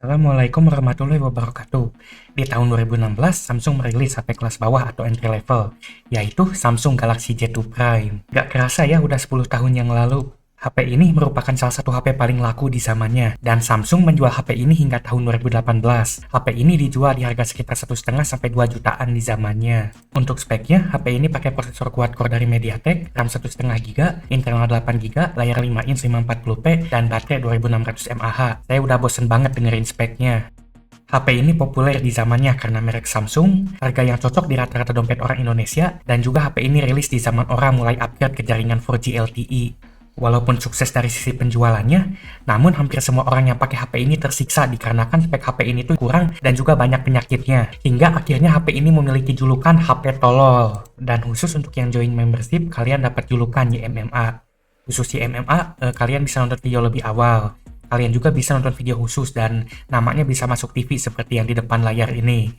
Assalamualaikum warahmatullahi wabarakatuh. Di tahun 2016, Samsung merilis HP kelas bawah atau entry level, yaitu Samsung Galaxy J2 Prime. Gak kerasa ya, udah 10 tahun yang lalu. HP ini merupakan salah satu HP paling laku di zamannya, dan Samsung menjual HP ini hingga tahun 2018. HP ini dijual di harga sekitar 1,5 sampai 2 jutaan di zamannya. Untuk speknya, HP ini pakai prosesor quad-core dari MediaTek, RAM 1,5 GB, internal 8 GB, layar 5 inch 540p, dan baterai 2600 mAh. Saya udah bosen banget dengerin speknya. HP ini populer di zamannya karena merek Samsung, harga yang cocok di rata-rata dompet orang Indonesia, dan juga HP ini rilis di zaman orang mulai upgrade ke jaringan 4G LTE. Walaupun sukses dari sisi penjualannya, namun hampir semua orang yang pakai HP ini tersiksa dikarenakan spek HP ini tuh kurang dan juga banyak penyakitnya. Hingga akhirnya HP ini memiliki julukan HP tolol. Dan khusus untuk yang join membership, kalian dapat julukan YMMA. Khusus YMMA, kalian bisa nonton video lebih awal. Kalian juga bisa nonton video khusus dan namanya bisa masuk TV seperti yang di depan layar ini.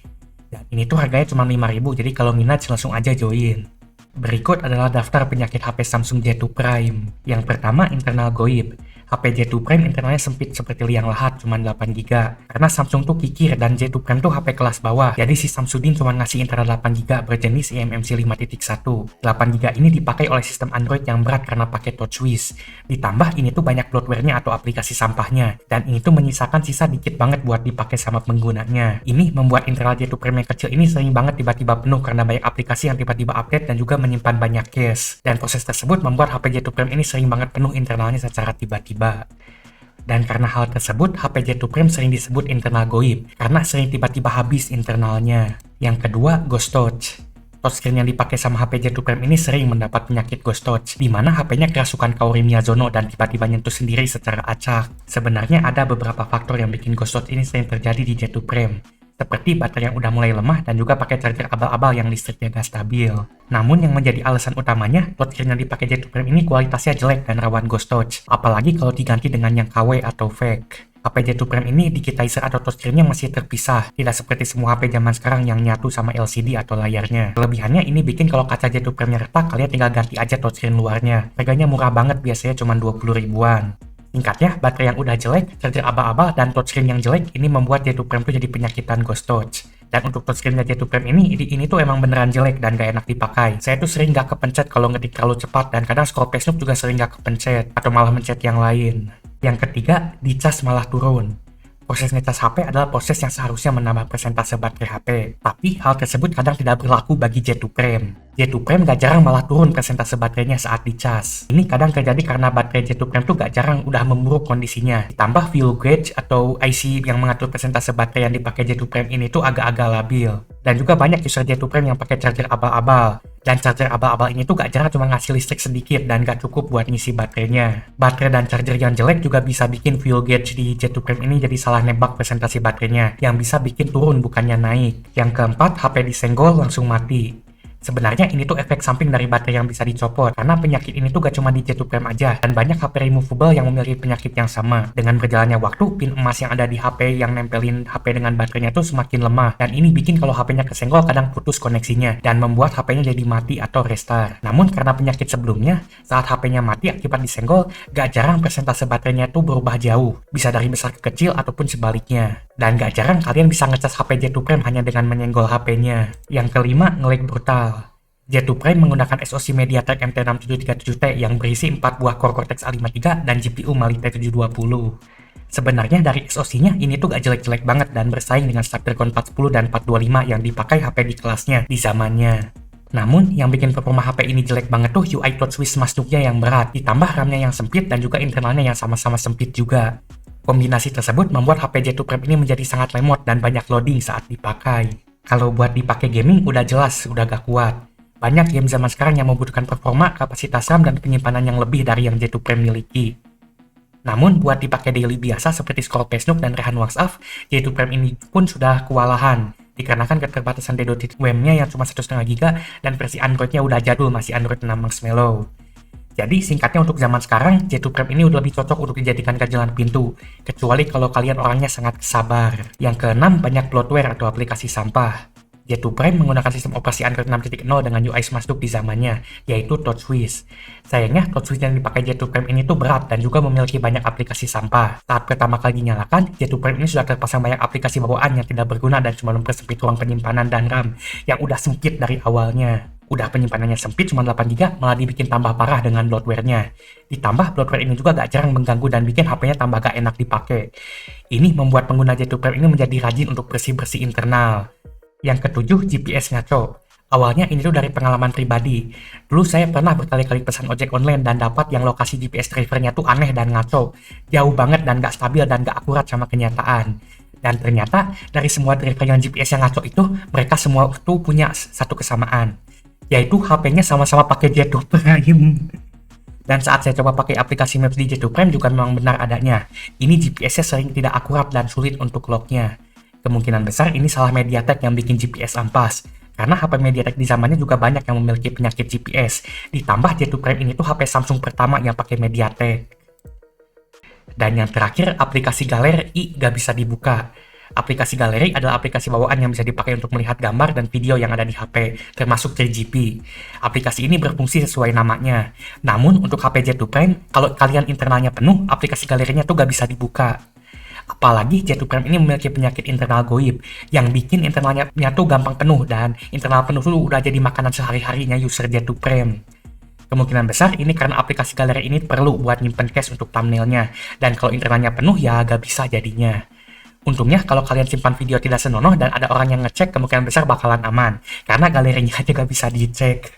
Dan ini tuh harganya cuma 5.000, jadi kalau minat langsung aja join. Berikut adalah daftar penyakit HP Samsung J2 Prime. Yang pertama, internal goib. HP J2 Prime internalnya sempit seperti liang lahat, cuma 8 GB. Karena Samsung tuh kikir dan J2 Prime tuh HP kelas bawah. Jadi si Samsudin cuma ngasih internal 8 GB berjenis eMMC 5.1. 8 GB ini dipakai oleh sistem Android yang berat karena pakai TouchWiz. Ditambah ini tuh banyak bloatware-nya atau aplikasi sampahnya. Dan ini tuh menyisakan sisa dikit banget buat dipakai sama penggunanya. Ini membuat internal J2 Prime yang kecil ini sering banget tiba-tiba penuh karena banyak aplikasi yang tiba-tiba update dan juga menyimpan banyak cache. Dan proses tersebut membuat HP J2 Prime ini sering banget penuh internalnya secara tiba-tiba. Dan karena hal tersebut, HP J2 Prime sering disebut internal goib, karena sering tiba-tiba habis internalnya. Yang kedua, ghost touch. Touchscreen yang dipakai sama HP J2 Prime ini sering mendapat penyakit ghost touch, di mana HP-nya kerasukan Kaori Miyazono dan tiba-tiba nyentuh sendiri secara acak. Sebenarnya ada beberapa faktor yang bikin ghost touch ini sering terjadi di J2 Prime, seperti baterai yang udah mulai lemah dan juga pakai charger abal-abal yang listriknya gak stabil. Namun yang menjadi alasan utamanya, touchscreen yang dipakai J2 Prime ini kualitasnya jelek dan rawan ghost touch, apalagi kalau diganti dengan yang KW atau fake. HP J2 Prime ini digitizer atau touchscreen-nya masih terpisah, tidak seperti semua HP zaman sekarang yang nyatu sama LCD atau layarnya. Kelebihannya ini bikin kalau kaca J2 Prime-nya retak, kalian tinggal ganti aja touchscreen luarnya. Harganya murah banget, biasanya cuma 20 ribuan. Singkatnya, baterai yang udah jelek, charger abal-abal, dan touchscreen yang jelek ini membuat J2 Prime tuh jadi penyakitan ghost touch. Dan untuk touchscreen-nya J2 Prime ini tuh emang beneran jelek dan gak enak dipakai. Saya tuh sering gak kepencet kalau ngetik terlalu cepat, dan kadang scroll page juga sering gak kepencet, atau malah mencet yang lain. Yang ketiga, dicas malah turun. Proses ngecas HP adalah proses yang seharusnya menambah persentase baterai HP. Tapi hal tersebut kadang tidak berlaku bagi J2 Prime. J2 Prime gak jarang malah turun persentase baterainya saat dicas. Ini kadang terjadi karena baterai J2 Prime tuh gak jarang udah memburuk kondisinya. Ditambah fuel gauge atau IC yang mengatur persentase baterai yang dipakai J2 Prime ini tuh agak-agak labil. Dan juga banyak user J2 Prime yang pakai charger abal-abal. Dan charger abal-abal ini tuh gak jarang cuma ngasih listrik sedikit dan gak cukup buat ngisi baterainya. Baterai dan charger yang jelek juga bisa bikin fuel gauge di J2 Prime ini jadi salah nembak presentasi baterainya, yang bisa bikin turun bukannya naik. Yang keempat, HP disenggol langsung mati. Sebenarnya ini tuh efek samping dari baterai yang bisa dicopot, karena penyakit ini tuh gak cuma di J2 Prime aja, dan banyak HP removable yang memiliki penyakit yang sama. Dengan berjalannya waktu, pin emas yang ada di HP yang nempelin HP dengan baterainya tuh semakin lemah, dan ini bikin kalau HP-nya kesenggol kadang putus koneksinya, dan membuat HP-nya jadi mati atau restart. Namun karena penyakit sebelumnya, saat HP-nya mati akibat disenggol, gak jarang persentase baterainya tuh berubah jauh, bisa dari besar ke kecil ataupun sebaliknya. Dan gak jarang kalian bisa ngecas HP J2 Prime hanya dengan menyenggol HP-nya. Yang kelima, nge-lag brutal. J2 Prime menggunakan SoC MediaTek MT6737T yang berisi 4 buah core Cortex A53 dan GPU Mali T720. Sebenarnya dari SoC-nya ini tuh gak jelek-jelek banget dan bersaing dengan Snapdragon 410 dan 425 yang dipakai HP di kelasnya di zamannya. Namun, yang bikin performa HP ini jelek banget tuh UI TouchWiz masuknya yang berat, ditambah RAM-nya yang sempit dan juga internalnya yang sama-sama sempit juga. Kombinasi tersebut membuat HP J2 Prime ini menjadi sangat lemot dan banyak loading saat dipakai. Kalau buat dipakai gaming udah jelas, udah gak kuat. Banyak game zaman sekarang yang membutuhkan performa, kapasitas RAM, dan penyimpanan yang lebih dari yang J2 Prime miliki. Namun, buat dipakai daily biasa seperti scroll Facebook dan rehan WhatsApp, J2 Prime ini pun sudah kewalahan. Dikarenakan keterbatasan DDoS-nya yang cuma 1,5 GB dan versi Android-nya udah jadul, masih Android 6 Marshmallow. Jadi singkatnya untuk zaman sekarang, J2 Prime ini udah lebih cocok untuk dijadikan jalan pintu, kecuali kalau kalian orangnya sangat sabar. Yang keenam, banyak bloatware atau aplikasi sampah. J2 Prime menggunakan sistem operasi Android 6.0 dengan UI Smash di zamannya, yaitu TouchWiz. Sayangnya, TouchWiz yang dipakai J2 Prime ini tuh berat dan juga memiliki banyak aplikasi sampah. Saat pertama kali dinyalakan, J2 Prime ini sudah terpasang banyak aplikasi bawaan yang tidak berguna dan cuma mempersempit ruang penyimpanan dan RAM yang udah sempit dari awalnya. Udah penyimpanannya sempit cuma 8GB, malah dibikin tambah parah dengan bloatware-nya. Ditambah, bloatware ini juga gak jarang mengganggu dan bikin HP-nya tambah gak enak dipakai. Ini membuat pengguna J2 Prime ini menjadi rajin untuk bersih-bersih internal. Yang ketujuh, GPS ngaco. Awalnya ini tuh dari pengalaman pribadi. Dulu saya pernah berkali-kali pesan ojek online dan dapat yang lokasi GPS drivernya tuh aneh dan ngaco. Jauh banget dan gak stabil dan gak akurat sama kenyataan. Dan ternyata dari semua driver yang GPS yang ngaco itu, mereka semua tuh punya satu kesamaan. Yaitu HP-nya sama-sama pakai J2 Prime. Dan saat saya coba pakai aplikasi Maps di J2 Prime juga memang benar adanya. Ini GPS-nya sering tidak akurat dan sulit untuk lock-nya. Kemungkinan besar ini salah MediaTek yang bikin GPS ampas. Karena HP MediaTek di zamannya juga banyak yang memiliki penyakit GPS. Ditambah J2 Prime ini tuh HP Samsung pertama yang pakai MediaTek. Dan yang terakhir, aplikasi galeri gak bisa dibuka. Aplikasi galeri adalah aplikasi bawaan yang bisa dipakai untuk melihat gambar dan video yang ada di HP, termasuk 3GP. Aplikasi ini berfungsi sesuai namanya. Namun, untuk HP J2 Prime, kalau kalian internalnya penuh, aplikasi galerinya tuh gak bisa dibuka. Apalagi J2 Prime ini memiliki penyakit internal goib yang bikin internalnya tuh gampang penuh dan internal penuh tuh udah jadi makanan sehari-harinya user J2 Prime. Kemungkinan besar ini karena aplikasi galeri ini perlu buat nyimpen cache untuk thumbnailnya dan kalau internalnya penuh ya gak bisa jadinya. Untungnya kalau kalian simpan video tidak senonoh dan ada orang yang ngecek kemungkinan besar bakalan aman karena galerinya aja gak bisa dicek.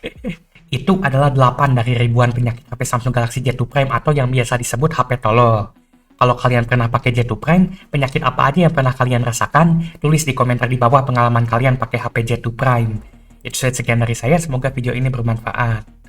Itu adalah 8 dari ribuan penyakit HP Samsung Galaxy J2 Prime atau yang biasa disebut HP tolol. Kalau kalian pernah pakai J2 Prime, penyakit apa aja yang pernah kalian rasakan, tulis di komentar di bawah pengalaman kalian pakai HP J2 Prime. Itu sekian dari saya, semoga video ini bermanfaat.